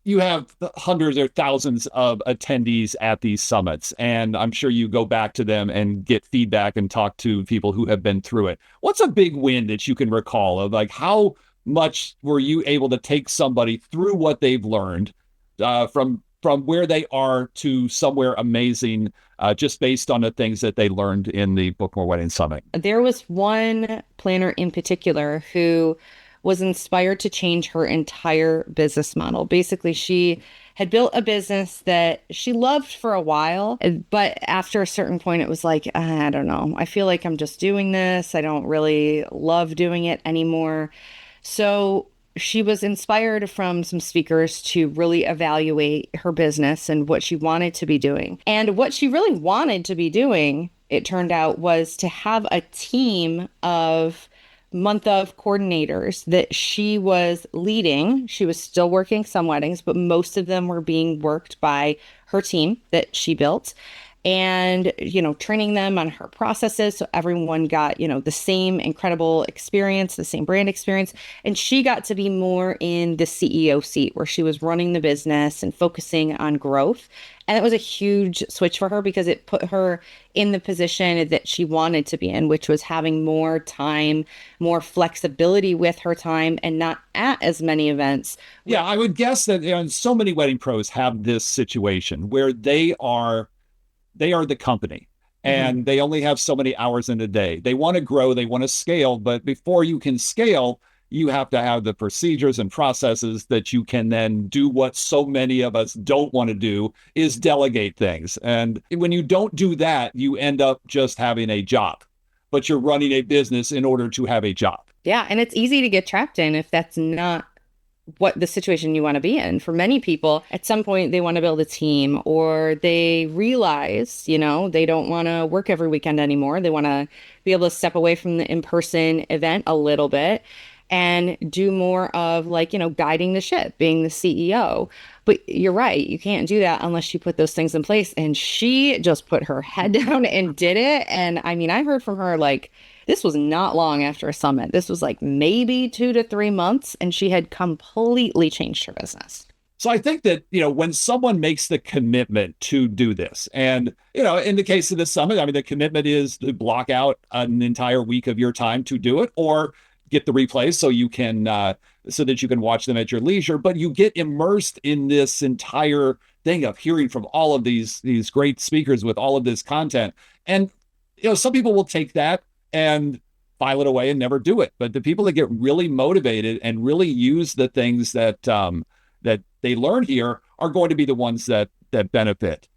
you have hundreds or thousands of attendees at these summits, and I'm sure you go back to them and get feedback and talk to people who have been through it. What's a big win that you can recall of like how much were you able to take somebody through what they've learned from where they are to somewhere amazing, just based on the things that they learned in the Book More Wedding Summit? There was one planner in particular who was inspired to change her entire business model. Basically, she had built a business that she loved for a while, but after a certain point, it was like, I don't know. I feel like I'm just doing this. I don't really love doing it anymore. So she was inspired from some speakers to really evaluate her business and what she wanted to be doing. And what she really wanted to be doing, it turned out, was to have a team of month of coordinators that she was leading. She was still working some weddings, but most of them were being worked by her team that she built and training them on her processes so everyone got the same incredible experience, the same brand experience. And she got to be more in the CEO seat where she was running the business and focusing on growth. And it was a huge switch for her because it put her in the position that she wanted to be in, which was having more time, more flexibility with her time, and not at as many events. Yeah, I would guess that so many wedding pros have this situation where they are the company Mhm. and they only have so many hours in a day. They want to grow, they want to scale, but before you can scale, you have to have the procedures and processes that you can then do what so many of us don't want to do is delegate things. And when you don't do that, you end up just having a job, but you're running a business in order to have a job. Yeah, and it's easy to get trapped in if that's not what the situation you want to be in. For many people, at some point, they want to build a team or they realize, they don't want to work every weekend anymore. They want to be able to step away from the in-person event a little bit and do more of like, guiding the ship, being the CEO. But you're right, you can't do that unless you put those things in place. And she just put her head down and did it. And I mean, I heard from her like, this was not long after a summit. This was like maybe 2 to 3 months, and she had completely changed her business. So I think that, when someone makes the commitment to do this, and, in the case of the summit, I mean, the commitment is to block out an entire week of your time to do it or get the replays so that you can watch them at your leisure, but you get immersed in this entire thing of hearing from all of these great speakers with all of this content. And, some people will take that and file it away and never do it. But the people that get really motivated and really use the things that they learn here are going to be the ones that benefit.